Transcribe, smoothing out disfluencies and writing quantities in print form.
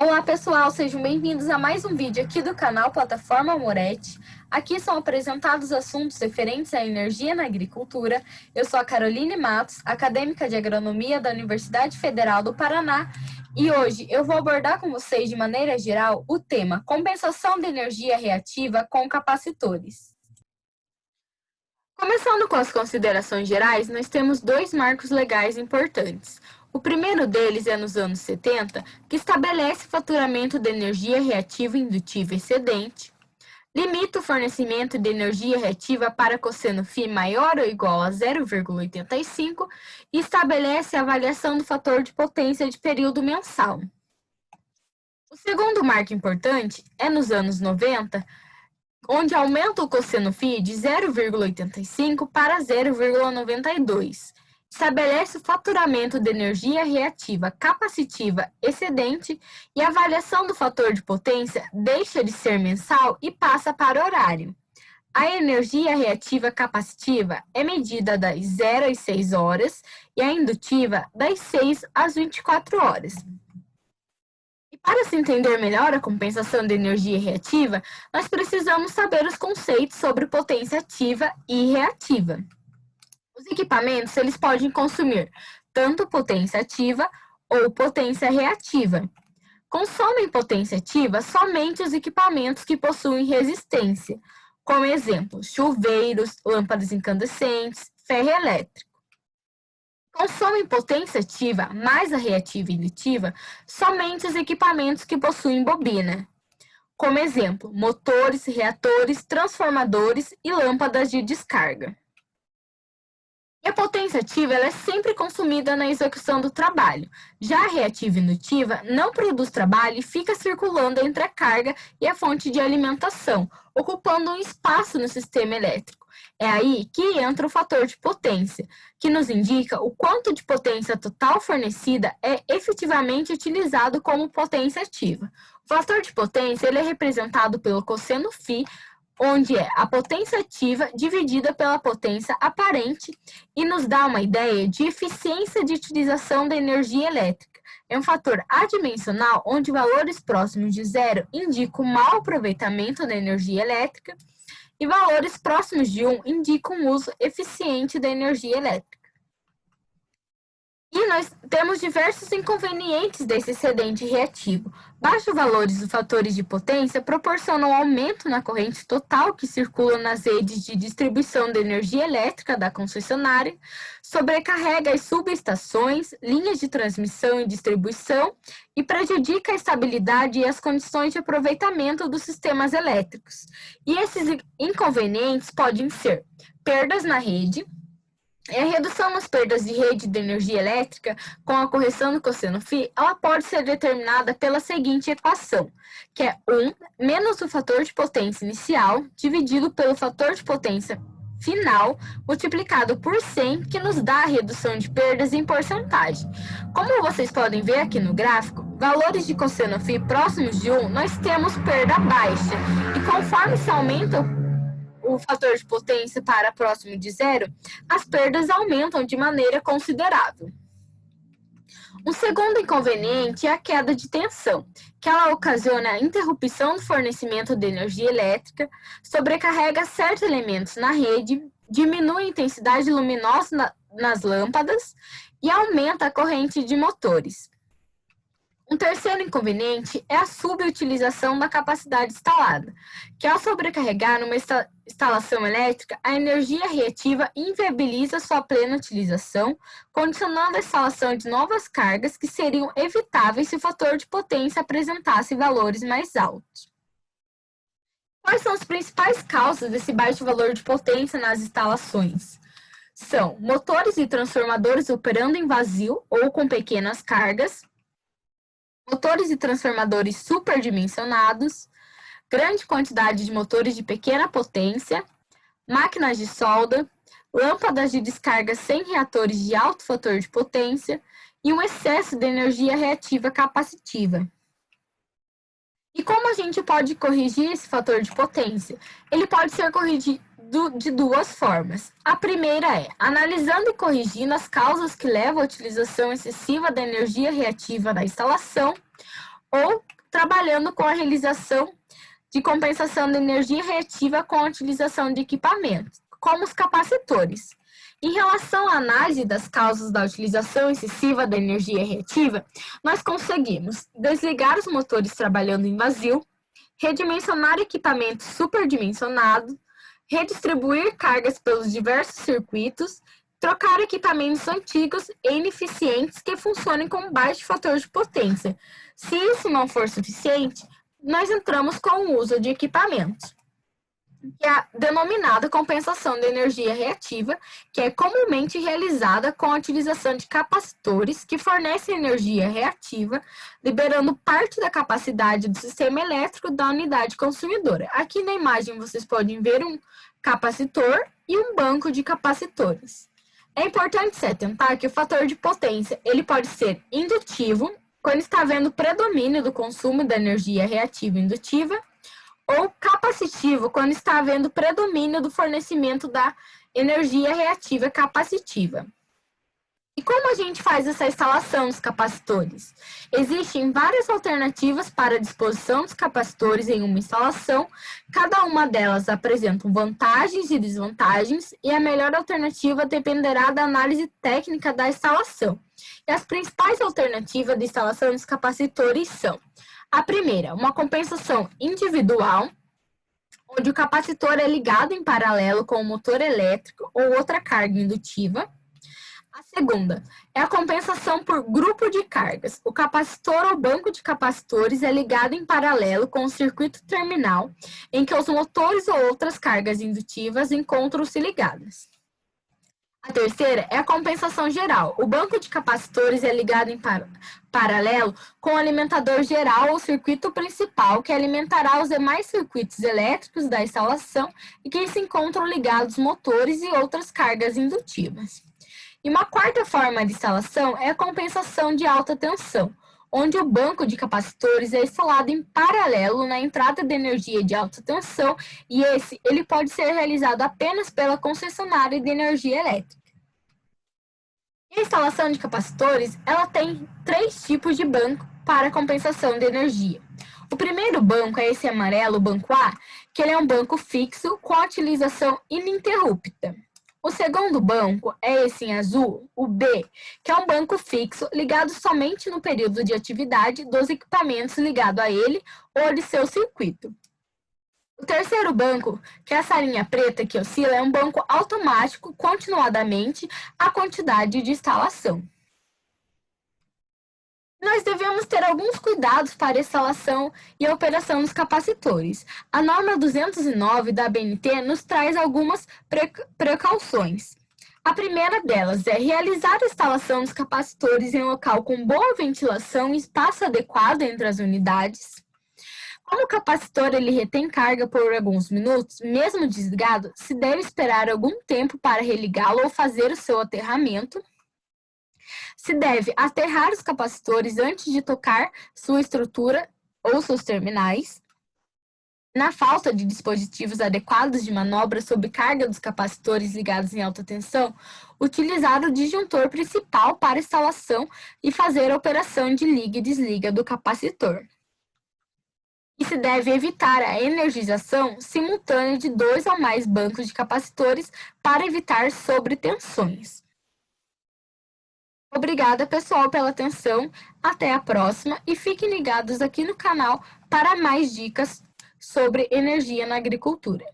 Olá pessoal, sejam bem-vindos a mais um vídeo aqui do canal Plataforma Moretti. Aqui são apresentados assuntos referentes à energia na agricultura. Eu sou a Caroline Matos, acadêmica de agronomia da Universidade Federal do Paraná, e hoje eu vou abordar com vocês de maneira geral o tema compensação de energia reativa com capacitores. Começando com as considerações gerais, nós temos dois marcos legais importantes. O primeiro deles é nos anos 70, que estabelece faturamento de energia reativa indutiva excedente, limita o fornecimento de energia reativa para cosseno φ maior ou igual a 0,85 e estabelece a avaliação do fator de potência de período mensal. O segundo marco importante é nos anos 90, onde aumenta o cosseno φ de 0,85 para 0,92. Estabelece o faturamento de energia reativa capacitiva excedente e a avaliação do fator de potência deixa de ser mensal e passa para horário. A energia reativa capacitiva é medida das 0 às 6 horas e a indutiva das 6 às 24 horas. E para se entender melhor a compensação de energia reativa, nós precisamos saber os conceitos sobre potência ativa e reativa. Os equipamentos eles podem consumir tanto potência ativa ou potência reativa. Consomem potência ativa somente os equipamentos que possuem resistência, como exemplo, chuveiros, lâmpadas incandescentes, ferro elétrico. Consomem potência ativa mais a reativa e indutiva somente os equipamentos que possuem bobina, como exemplo, motores, reatores, transformadores e lâmpadas de descarga. E a potência ativa ela é sempre consumida na execução do trabalho. Já a reativa e indutiva não produz trabalho e fica circulando entre a carga e a fonte de alimentação, ocupando um espaço no sistema elétrico. É aí que entra o fator de potência, que nos indica o quanto de potência total fornecida é efetivamente utilizado como potência ativa. O fator de potência ele é representado pelo cosseno φ, onde é a potência ativa dividida pela potência aparente e nos dá uma ideia de eficiência de utilização da energia elétrica. É um fator adimensional onde valores próximos de zero indicam mau aproveitamento da energia elétrica e valores próximos de 1 indicam o uso eficiente da energia elétrica. E nós temos diversos inconvenientes desse excedente reativo. Baixos valores dos fatores de potência proporcionam aumento na corrente total que circula nas redes de distribuição de energia elétrica da concessionária, sobrecarrega as subestações, linhas de transmissão e distribuição e prejudica a estabilidade e as condições de aproveitamento dos sistemas elétricos. E esses inconvenientes podem ser perdas na rede. A redução nas perdas de rede de energia elétrica com a correção do cosseno φ, ela pode ser determinada pela seguinte equação, que é 1 menos o fator de potência inicial dividido pelo fator de potência final multiplicado por 100, que nos dá a redução de perdas em porcentagem. Como vocês podem ver aqui no gráfico, valores de cosseno φ próximos de 1, nós temos perda baixa, e conforme se aumenta o fator de potência para próximo de zero, as perdas aumentam de maneira considerável. Um segundo inconveniente é a queda de tensão, que ela ocasiona a interrupção do fornecimento de energia elétrica, sobrecarrega certos elementos na rede, diminui a intensidade luminosa nas lâmpadas e aumenta a corrente de motores. Um terceiro inconveniente é a subutilização da capacidade instalada, que ao sobrecarregar numa instalação elétrica, a energia reativa inviabiliza sua plena utilização, condicionando a instalação de novas cargas que seriam evitáveis se o fator de potência apresentasse valores mais altos. Quais são as principais causas desse baixo valor de potência nas instalações? São motores e transformadores operando em vazio ou com pequenas cargas, motores e transformadores superdimensionados, grande quantidade de motores de pequena potência, máquinas de solda, lâmpadas de descarga sem reatores de alto fator de potência e um excesso de energia reativa capacitiva. E como a gente pode corrigir esse fator de potência? Ele pode ser corrigido de duas formas. A primeira é analisando e corrigindo as causas que levam à utilização excessiva da energia reativa na instalação, ou trabalhando com a realização de compensação de energia reativa com a utilização de equipamentos, como os capacitores. Em relação à análise das causas da utilização excessiva da energia reativa, nós conseguimos desligar os motores trabalhando em vazio, redimensionar equipamentos superdimensionados, redistribuir cargas pelos diversos circuitos, trocar equipamentos antigos e ineficientes que funcionem com baixo fator de potência. Se isso não for suficiente, nós entramos com o uso de equipamentos, que é a denominada compensação de energia reativa, que é comumente realizada com a utilização de capacitores que fornecem energia reativa, liberando parte da capacidade do sistema elétrico da unidade consumidora. Aqui na imagem vocês podem ver um capacitor e um banco de capacitores. É importante se atentar que o fator de potência ele pode ser indutivo, quando está havendo predomínio do consumo da energia reativa indutiva, ou capacitivo, quando está havendo predomínio do fornecimento da energia reativa capacitiva. E como a gente faz essa instalação dos capacitores? Existem várias alternativas para a disposição dos capacitores em uma instalação, cada uma delas apresenta vantagens e desvantagens, e a melhor alternativa dependerá da análise técnica da instalação. E as principais alternativas de instalação dos capacitores são: a primeira, uma compensação individual, onde o capacitor é ligado em paralelo com o motor elétrico ou outra carga indutiva. A segunda é a compensação por grupo de cargas. O capacitor ou banco de capacitores é ligado em paralelo com o circuito terminal, em que os motores ou outras cargas indutivas encontram-se ligadas. A terceira é a compensação geral. O banco de capacitores é ligado em paralelo com o alimentador geral ou circuito principal, que alimentará os demais circuitos elétricos da instalação e que se encontram ligados motores e outras cargas indutivas. E uma quarta forma de instalação é a compensação de alta tensão, onde o banco de capacitores é instalado em paralelo na entrada de energia de alta tensão, e ele pode ser realizado apenas pela concessionária de energia elétrica. E a instalação de capacitores, ela tem 3 tipos de banco para compensação de energia. O primeiro banco é esse amarelo, o banco A, que ele é um banco fixo com a utilização ininterrupta. O segundo banco é esse em azul, o B, que é um banco fixo ligado somente no período de atividade dos equipamentos ligados a ele ou de seu circuito. O terceiro banco, que é essa linha preta que oscila, é um banco automático continuadamente a quantidade de instalação. Nós devemos ter alguns cuidados para a instalação e a operação dos capacitores. A norma 209 da ABNT nos traz algumas precauções. A primeira delas é realizar a instalação dos capacitores em local com boa ventilação e espaço adequado entre as unidades. Como o capacitor ele retém carga por alguns minutos, mesmo desligado, se deve esperar algum tempo para religá-lo ou fazer o seu aterramento. Se deve aterrar os capacitores antes de tocar sua estrutura ou seus terminais. Na falta de dispositivos adequados de manobra sob carga dos capacitores ligados em alta tensão, utilizar o disjuntor principal para instalação e fazer a operação de liga e desliga do capacitor. E se deve evitar a energização simultânea de 2 ou mais bancos de capacitores para evitar sobretensões. Obrigada, pessoal, pela atenção. Até a próxima e fiquem ligados aqui no canal para mais dicas sobre energia na agricultura.